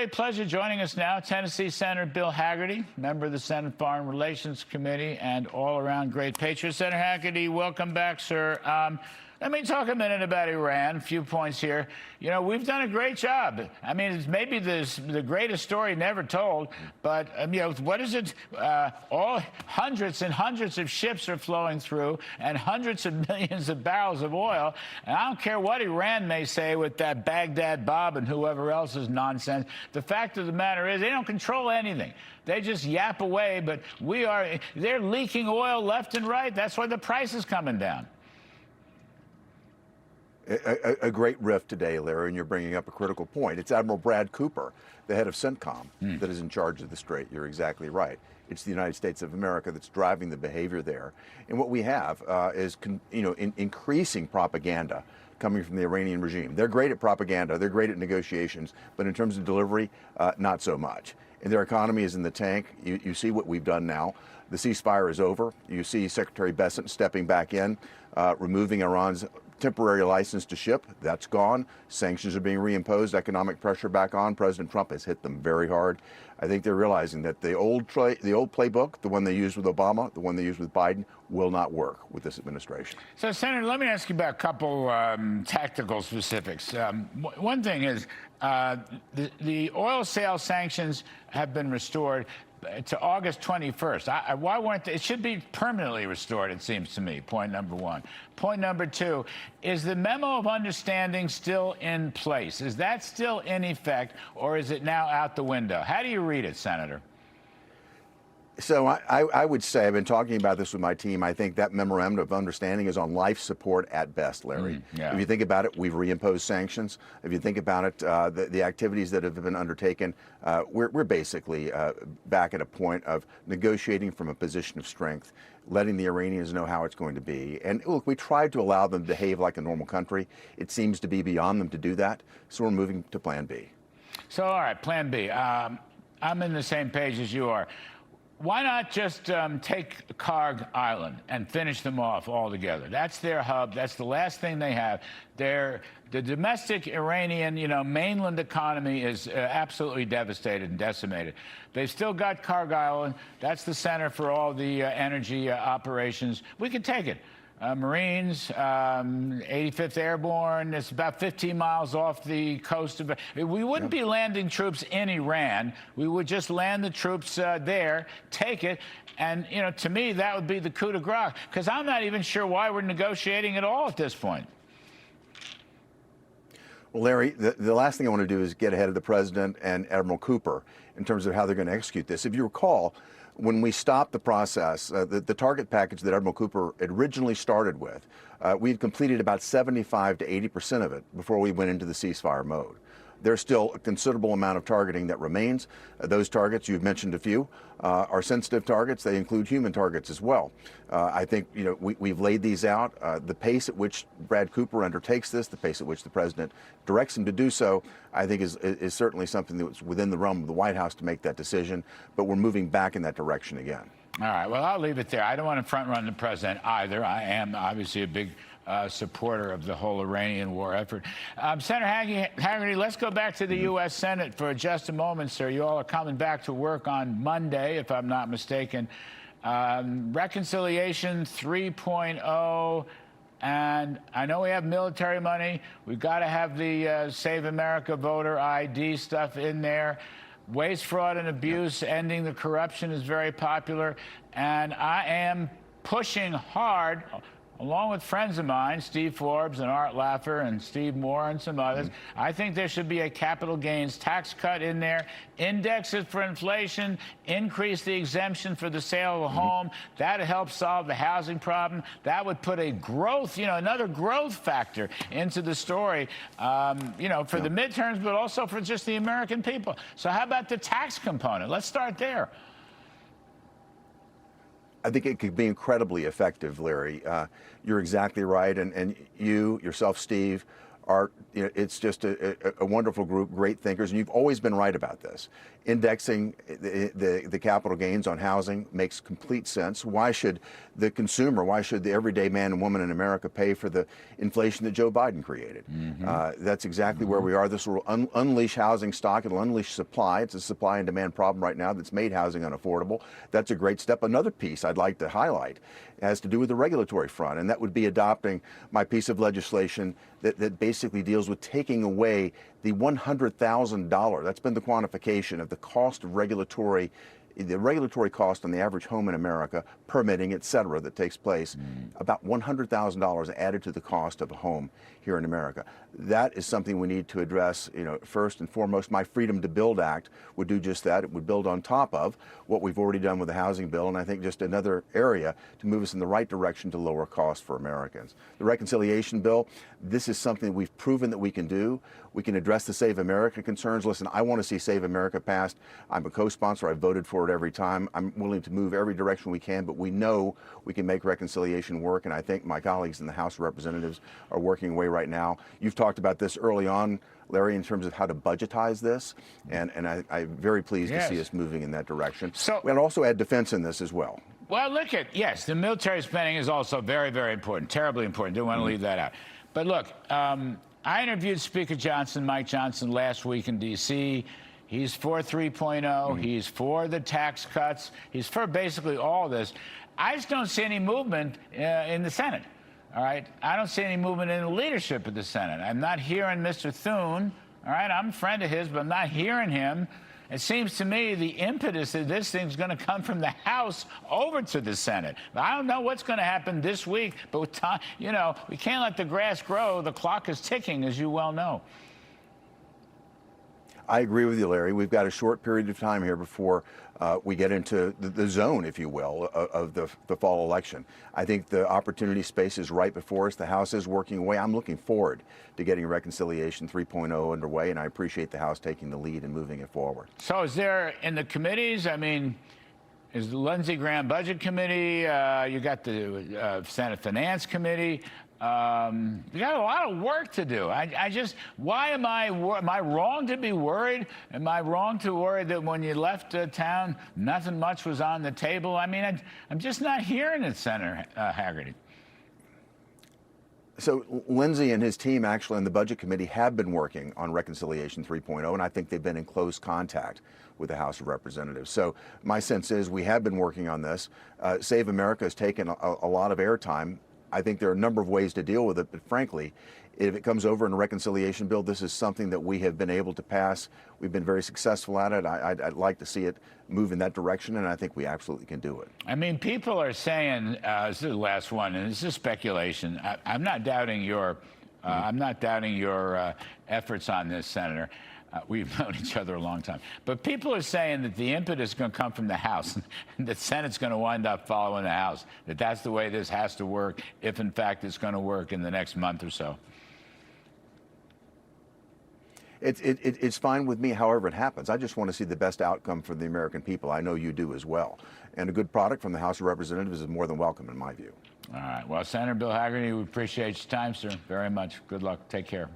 great pleasure joining us now, Tennessee Senator Bill Hagerty, member of the Senate Foreign Relations Committee and all-around great patriot. Senator Hagerty, welcome back, sir. Let me talk a minute about Iran. A few points here. You know, we've done a great job. I mean, it's maybe the greatest story never told, but, you know, what is it? All hundreds and hundreds of ships are flowing through and hundreds of millions of barrels of oil. And I don't care what Iran may say with that Baghdad Bob and whoever else's nonsense. The fact of the matter is they don't control anything. They just yap away, but they're leaking oil left and right. That's why the price is coming down. A great riff today, Larry, and you're bringing up a critical point. It's Admiral Brad Cooper, the head of CENTCOM, that is in charge of the Strait. You're exactly right. It's the United States of America that's driving the behavior there. And what we have is, increasing propaganda coming from the Iranian regime. They're great at propaganda. They're great at negotiations. But in terms of delivery, not so much. And their economy is in the tank. You see what we've done now. The ceasefire is over. You see Secretary Bessent stepping back in, removing Iran's temporary license to ship. That's gone. Sanctions are being reimposed. Economic pressure back on. President Trump has hit them very hard. I think they're realizing that the old playbook, the one they used with Obama, the one they used with Biden, will not work with this administration. So, Senator, let me ask you about a couple tactical specifics. One thing is the oil sales sanctions have been restored to August 21st. Why weren't they? It should be permanently restored, it seems to me, point number one. Point number two, is the memo of understanding still in place? Is that still in effect, or is it now out the window? How do you read it, Senator? So I would say, I've been talking about this with my team, I think that memorandum of understanding is on life support at best, Larry. If you think about it, we've reimposed sanctions. If you think about it, the activities that have been undertaken, we're basically back at a point of negotiating from a position of strength, letting the Iranians know how it's going to be. And look, we tried to allow them to behave like a normal country. It seems to be beyond them to do that, so we're moving to Plan B. So, all right, Plan B. I'm in the same page as you are. Why not just take Karg Island and finish them off altogether? That's their hub. That's the last thing they have. The domestic Iranian, mainland economy is absolutely devastated and decimated. They've still got Karg Island. That's the center for all the energy operations. We can take it. Marines, 85th Airborne, it's about 15 miles off the coast of... We wouldn't be landing troops in Iran. We would just land the troops there, take it, and, to me, that would be the coup de grace, because I'm not even sure why we're negotiating at all at this point. Well, Larry, the last thing I want to do is get ahead of the president and Admiral Cooper in terms of how they're going to execute this. If you recall, when we stopped the process, the target package that Admiral Cooper originally started with, we'd completed about 75 to 80% of it before we went into the ceasefire mode. There's still a considerable amount of targeting that remains. Those targets, you've mentioned a few, are sensitive targets. They include human targets as well. I think we've laid these out. The pace at which Brad Cooper undertakes this, the pace at which the president directs him to do so, I think is certainly something that's within the realm of the White House to make that decision. But we're moving back in that direction again. All right. Well, I'll leave it there. I don't want to front-run the president either. I am obviously a big supporter of the whole Iranian war effort. Senator Hagerty, let's go back to the U.S. Senate for just a moment, sir. You all are coming back to work on Monday, if I'm not mistaken. Reconciliation 3.0. And I know we have military money. We've got to have the Save America voter ID stuff in there. Waste, fraud, and abuse, ending the corruption is very popular. And I am pushing hard, along with friends of mine, Steve Forbes and Art Laffer and Steve Moore and some others. I think there should be a capital gains tax cut in there, index it for inflation, increase the exemption for the sale of a home. That would help solve the housing problem. That would put a growth, another growth factor into the story, for the midterms, but also for just the American people. So how about the tax component? Let's start there. I think it could be incredibly effective, Larry. You're exactly right. And you, yourself, Steve, Art, you know, it's just a wonderful group, great thinkers, and you've always been right about this. Indexing the capital gains on housing makes complete sense. Why should the consumer, why should the everyday man and woman in America pay for the inflation that Joe Biden created? That's exactly where we are. This will unleash housing stock. It'll unleash supply. It's a supply and demand problem right now that's made housing unaffordable. That's a great step. Another piece I'd like to highlight has to do with the regulatory front, and that would be adopting my piece of legislation that basically deals with taking away the $100,000. That's been the quantification of the cost of the regulatory cost on the average home in America, permitting, et cetera, that takes place, about $100,000 added to the cost of a home here in America. That is something we need to address, you know, first and foremost. My Freedom to Build Act would do just that. It would build on top of what we've already done with the housing bill, and I think just another area to move us in the right direction to lower costs for Americans. The reconciliation bill, this is something that we've proven that we can do. We can address the Save America concerns. Listen, I want to see Save America passed. I'm a co-sponsor. I voted for it every time. I'm willing to move every direction we can, but we know we can make reconciliation work, and I think my colleagues in the House of Representatives are working away right now. You've talked about this early on, Larry, in terms of how to budgetize this, and I'm very pleased to see us moving in that direction. So we'll also add defense in this as well. Well, look at, yes, the military spending is also very, very important, terribly important. Don't want to leave that out. But look, I interviewed Speaker Johnson, Mike Johnson, last week in D.C. He's for 3.0. He's for the tax cuts. He's for basically all this. I just don't see any movement in the Senate. All right? I don't see any movement in the leadership of the Senate. I'm not hearing Mr. Thune. All right? I'm a friend of his, but I'm not hearing him. It seems to me the impetus of this thing's going to come from the House over to the Senate. I don't know what's going to happen this week, but with time, you know, we can't let the grass grow. The clock is ticking, as you well know. I agree with you, Larry. We've got a short period of time here before we get into the zone, if you will, of the fall election. I think the opportunity space is right before us. The House is working away. I'm looking forward to getting Reconciliation 3.0 underway, and I appreciate the House taking the lead and moving it forward. So is there, in the committees, I mean, is the Lindsey Graham Budget Committee, you got the Senate Finance Committee, you got a lot of work to do. I just, why am I wrong to be worried? Am I wrong to worry that when you left town, nothing much was on the table? I mean, I'm just not hearing it, Senator Hagerty. So Lindsey and his team actually in the Budget Committee have been working on Reconciliation 3.0, and I think they've been in close contact with the House of Representatives. So my sense is we have been working on this. Save America has taken a lot of airtime. I think there are a number of ways to deal with it, but frankly, if it comes over in a reconciliation bill, this is something that we have been able to pass. We've been very successful at it. I'd like to see it move in that direction, and I think we absolutely can do it. I mean, people are saying, this is the last one, and this is speculation. I'm not doubting your, efforts on this, Senator. We've known each other a long time. But people are saying that the impetus is going to come from the House, and the Senate's going to wind up following the House, that that's the way this has to work, if in fact it's going to work in the next month or so. It's fine with me however it happens. I just want to see the best outcome for the American people. I know you do as well. And a good product from the House of Representatives is more than welcome in my view. All right. Well, Senator Bill Hagerty, we appreciate your time, sir, very much. Good luck. Take care.